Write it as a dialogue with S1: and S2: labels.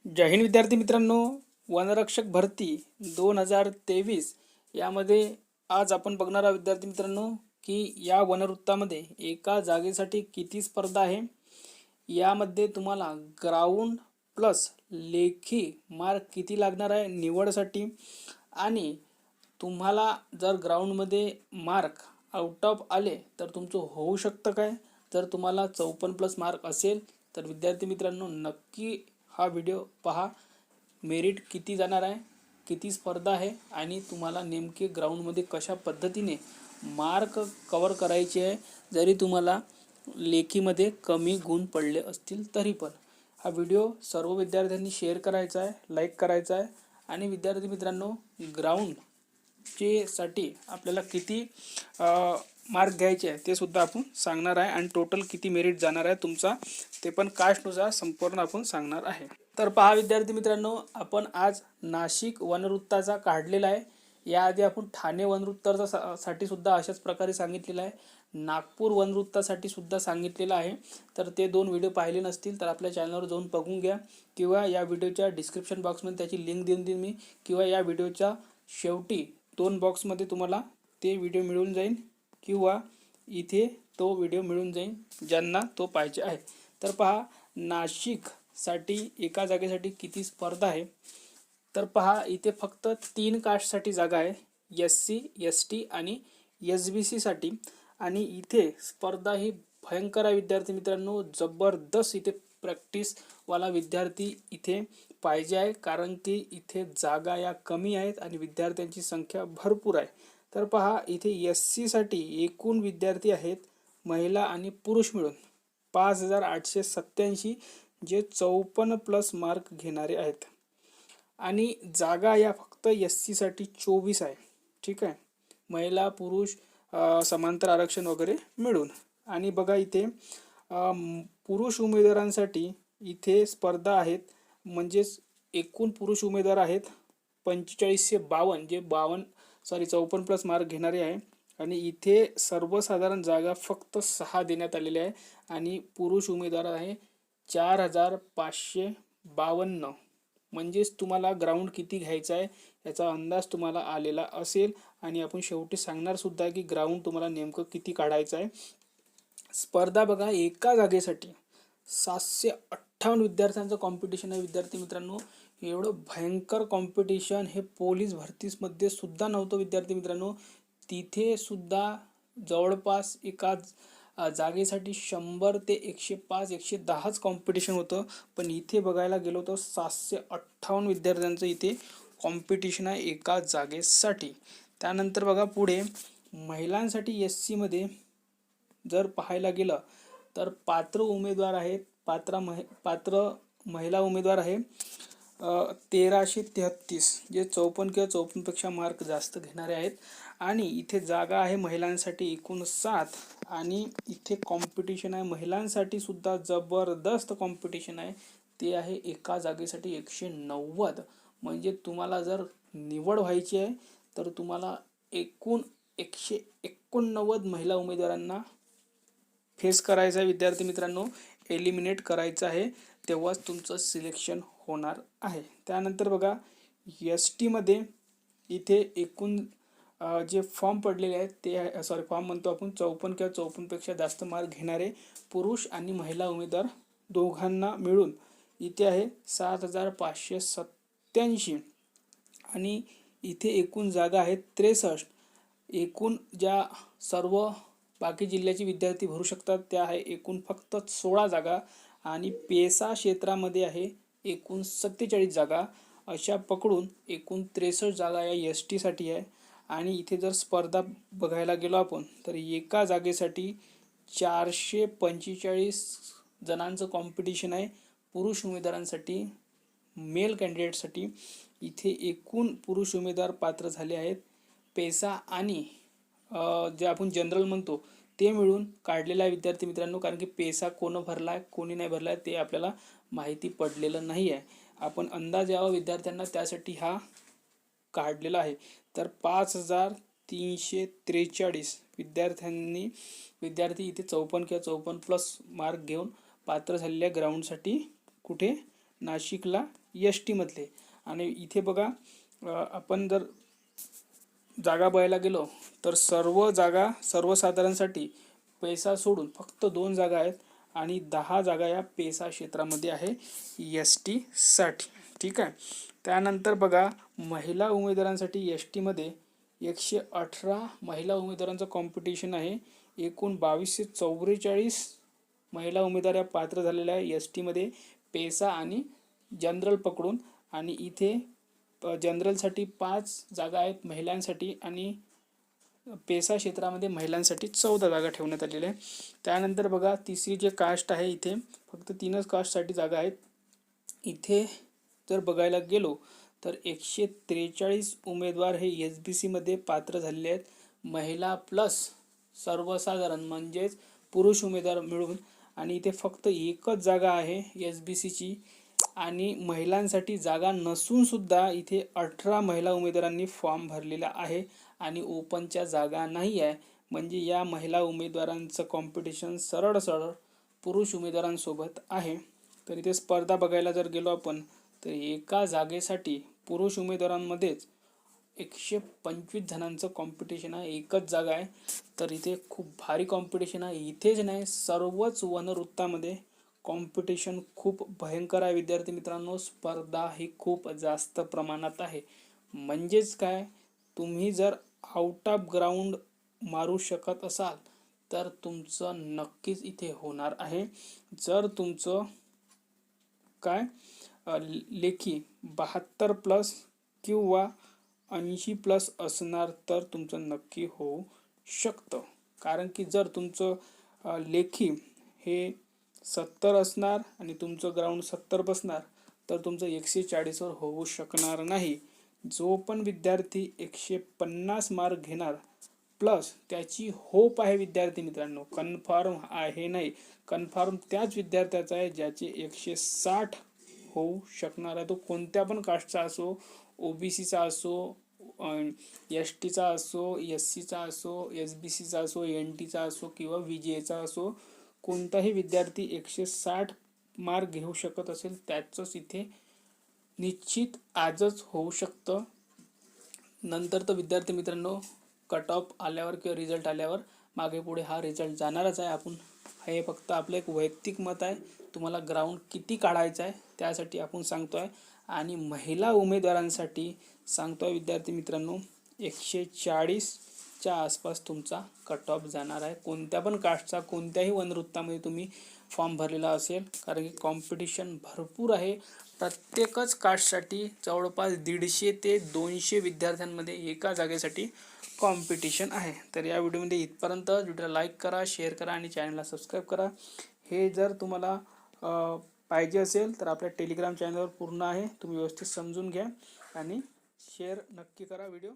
S1: जय हिंद विद्यार्थी मित्रांनो, वनरक्षक भरती 2023 यामध्ये आज आपण बघणार आहोत विद्यार्थी मित्रांनो की या वनवृत्तामध्ये एका जागेसाठी किती स्पर्धा आहे। यामध्ये तुम्हाला ग्राउंड प्लस लेखी मार्क किती लागणार आहे निवडसाठी, आणि तुम्हाला जर ग्राउंडमध्ये मार्क आउट ऑफ आले तर तुमचं होऊ शकतं काय। जर तुम्हाला 54+ मार्क असेल तर विद्यार्थी मित्रांनो नक्की हा व्हिडिओ पहा। मेरिट किती जाणार आहे, किती स्पर्धा आहे आणि तुम्हाला नेमके ग्राउंडमध्ये कशा पद्धतीने मार्क कवर करायचे आहे, जरी तुम्हाला लेखीमध्ये कमी गुण पडले असतील तरी पण। हा व्हिडिओ सर्व विद्यार्थ्यांनी शेअर करायचा आहे, लाईक करायचा आहे, आणि विद्यार्थी मित्रांनो ग्राउंडचे साठी आपल्याला किती मार्क घ्यायचे आहे ते सुद्धा आपण सांगणार आहे, आणि टोटल किती मेरिट जाणार आहे तुमचा ते पण कास्टनुसार संपूर्ण आपण सांगणार आहे। तर पहा विद्यार्थी मित्रांनो, आपण आज नाशिक वनवृत्ताचा काढलेला आहे। याआधी आपण ठाणे वनवृत्ताचा साठी सुद्धा अशाच प्रकारे सांगितलेला आहे, नागपूर वनवृत्तासाठी सुद्धा सांगितलेलं आहे। तर ते दोन व्हिडिओ पाहिले नसतील तर आपल्या चॅनलवर जाऊन बघून घ्या, किंवा या व्हिडिओच्या डिस्क्रिप्शन बॉक्समध्ये त्याची लिंक देऊन देईन मी, किंवा या व्हिडिओच्या शेवटी 2 बॉक्समध्ये तुम्हाला ते व्हिडिओ मिळून जाईल, किंवा इथे तो व्हिडिओ मिळून जाईल ज्यांना तो पाहिजे आहे। तर पहा नाशिकसाठी एका जागेसाठी किती स्पर्धा आहे। तर पहा इथे फक्त 3 कास्टसाठी जागा आहे, SC ST आणि SBC साठी, आणि इथे स्पर्धा ही भयंकर आहे विद्यार्थी मित्रांनो। जबरदस्त इथे प्रॅक्टिसवाला विद्यार्थी इथे पाहिजे आहे, कारण की इथे जागा या कमी आहेत आणि विद्यार्थ्यांची संख्या भरपूर आहे। तर पहा इथे SC साठी एकूण विद्यार्थी आहेत महिला आणि पुरुष मिळून 5887, जे 54+ मार्क घेणारे आहेत, आणि जागा या फक्त SC साठी 24 आहे। ठीक आहे, महिला पुरुष समांतर आरक्षण वगैरे मिळून। आणि बघा इथे पुरुष उमेदवारांसाठी इथे स्पर्धा आहेत, म्हणजेच एकूण पुरुष उमेदवार आहेत 4552, जे 54+ मार्क घेणारे आहे, आणि इथे सर्वसाधारण जागा फक्त 6 देण्यात आलेल्या आहे, आणि पुरुष उमेदवार आहे 4552। म्हणजेच तुम्हाला ग्राउंड किती घ्यायचा आहे याचा अंदाज तुम्हाला आलेला असेल, आणि आपण शेवटी सांगणार सुद्धा की ग्राउंड तुम्हाला नेमकं किती काढायचं आहे। स्पर्धा बघा एका जागेसाठी 758 विद्यार्थ्यांचं कॉम्पिटिशन आहे विद्यार्थी मित्रांनो। एवढं भयंकर कॉम्पिटिशन हे पोलीस भरतीमध्ये सुद्धा नव्हतं विद्यार्थी मित्रांनो। तिथे सुद्धा जवळपास एका जागेसाठी 100 ते 105 110च कॉम्पिटिशन होतं, पण इथे बघायला गेलो तर 758 विद्यार्थ्यांचं इथे कॉम्पिटिशन आहे एका जागेसाठी। त्यानंतर बघा पुढे महिलांसाठी SC मध्ये जर पाहायला गेलं तर पात्र उमेदवार आहेत, पात्र महिला उमेदवार आहे 1333, जे 54 किंवा 54पेक्षा मार्क जास्त घेणारे आहेत, आणि इथे जागा आहे महिलांसाठी एकूण 7, आणि इथे कॉम्पिटिशन आहे महिलांसाठी सुद्धा जबरदस्त कॉम्पिटिशन आहे, ते आहे एका जागेसाठी 190। म्हणजे तुम्हाला जर निवड व्हायची आहे तर तुम्हाला एकूण 189 महिला उमेदवारांना फेस करायचं आहे विद्यार्थी मित्रांनो, एलिमिनेट करायचं आहे, तेव्हाच तुमचं सिलेक्शन होणार आहे। त्यानंतर बघा ST मध्ये इथे एकूण जे फॉर्म पडलेले आहेत ते फॉर्म म्हणतो आपण 54 किंवा 54पेक्षा जास्त मार्क घेणारे पुरुष आणि महिला उमेदवार दोघांना मिळून इथे आहे 7587, आणि इथे एकूण जागा आहेत 63। एकूण ज्या सर्व बाकी जिल्ह्याचे विद्यार्थी भरू शकतात त्या आहे एकूण फक्त 16 जागा, आणि पेसा क्षेत्रामध्ये आहे एकूण 47 जागा। अशा पकडून एकूण 63 जागा या ST साठी आहे। आणि इथे जर स्पर्धा बघायला गेलो आपण तर एका जागेसाठी 445 जणांचं कॉम्पिटिशन आहे पुरुष उमेदवारांसाठी, मेल कॅन्डिडेटसाठी। इथे एकूण पुरुष उमेदवार पात्र झाले आहेत पेसा आणि जे आपण जनरल म्हणतो ते मिळून काढलेला आहे विद्यार्थी मित्रांनो, कारण की पेसा कोण भरला आहे कोणी नाही भरला आहे ते आपल्याला माहिती पडलेलं नाही आहे। आपण अंदाज यावा विद्यार्थ्यांना त्यासाठी हा काढलेला आहे। तर 5343 विद्यार्थी इथे 54 किंवा 54+ मार्क घेऊन पात्र झालेल्या ग्राउंडसाठी कुठे नाशिकला एस टीमधले. आणि इथे बघा आपण जर जागा बघायला गेलो तर सर्व जागा सर्वसाधारणसाठी पैसा सोडून फक्त 2 जागा आहेत आणि 10 जागा या पेसा क्षेत्रामध्ये आहे एस टीसाठी. ठीक आहे. त्यानंतर बघा महिला उमेदवारांसाठी एस टीमध्ये 118 महिला उमेदवारांचं कॉम्पिटिशन आहे. एकूण 2244 महिला उमेदवार या पात्र झालेल्या आहे एस टीमध्ये पेसा आणि जनरल पकडून. आणि इथे जनरलसाठी 5 जागा आहेत महिलांसाठी आणि पेसा क्षेत्रामध्ये महिलांसाठी 14 जागा ठेवण्यात आलेल्या आहे. त्यानंतर बघा तिसरी जे कास्ट आहे इथे फक्त 3च कास्टसाठी जागा आहेत. इथे जर बघायला गेलो तर 143 उमेदवार हे एस बी सीमध्ये पात्र झालेले आहेत. महिला प्लस सर्वसाधारण म्हणजेच पुरुष उमेदवार मिळून. आणि इथे फक्त एकच जागा आहे एस बी सीची आणि महिलांसाठी जागा नसून सुद्धा इथे 18 महिला उमेदवारांनी फॉर्म भरलेला आहे आणि ओपनच्या जागा नाही आहे. म्हणजे या महिला उमेदवारांचं कॉम्पिटिशन सरळ सरळ पुरुष उमेदवारांसोबत आहे. तर इथे स्पर्धा बघायला जर गेलो आपण तर एका जागेसाठी पुरुष उमेदवारांमध्येच 125 जणांचं कॉम्पिटिशन आहे. एकच जागा आहे. तर इथे खूप भारी कॉम्पिटिशन आहे. इथेच नाही सर्वच वनवृत्तामध्ये कॉम्पिटिशन खूप भयंकर आहे विद्यार्थी मित्रांनो. स्पर्धा ही खूप जास्त प्रमाणात आहे. म्हणजेच काय, तुम्ही जर आउट ऑफ ग्राउंड मारू शकत असाल तर तुमचं नक्कीच इथे होणार आहे. जर तुमचं काय लेखी 72 प्लस किंवा 80 प्लस असणार तर तुमचं नक्की होऊ शकतं. कारण की जर तुमचं लेखी हे 70 असणार आणि तुमचं ग्राउंड 70 बसणार तर तुमचं 140 वर होऊ शकणार नाही. जो पण विद्यार्थी 150 मार्क घेणार प्लस त्याची होप आहे विद्यार्थी मित्रांनो, कन्फर्म आहे नाही, कन्फर्म त्याच विद्यार्थ्याचा आहे ज्याचे 160 होऊ शकणार आहे. तो कोणत्या पण कास्टचा असो, ओबीसीचा असो, एस टीचा असो, एस सीचा असो, एस बी सीचा असो, एन टीचा असो किंवा विजेचा असो, कोणताही विद्यार्थी 160 मार्क घेऊ शकत असेल त्याचंच इथे निश्चित आजच होऊ शकतं. नंतर तर विद्यार्थी मित्रांनो कट ऑफ आल्यावर किंवा रिझल्ट आल्यावर मागे पुढे हा रिझल्ट जाणारच आहे. आपण हे फक्त आपलं एक वैयक्तिक मत आहे. तुम्हाला ग्राउंड किती काढायचं आहे त्यासाठी आपण सांगतो आहे. आणि महिला उमेदवारांसाठी सांगतो आहे विद्यार्थी मित्रांनो 140च्या आसपास तुमचा कट ऑफ जाणार आहे. कोणत्या पण कास्टचा कोणत्याही वनवृत्तामध्ये तुम्ही फॉर्म भरलेला असेल, कारण की कॉम्पिटिशन भरपूर आहे. प्रत्येकच कास्टसाठी जवळपास 150 ते 200 विद्यार्थ्यांमध्ये एका जागेसाठी कॉम्पिटिशन आहे. तर या व्हिडिओमध्ये इथपर्यंत. व्हिडिओला लाईक करा, शेअर करा आणि चॅनलला सबस्क्राईब करा. हे जर तुम्हाला पाहिजे असेल तर आपल्या टेलिग्राम चॅनलवर पूर्ण आहे, तुम्ही व्यवस्थित समजून घ्या आणि शेअर नक्की करा व्हिडिओ.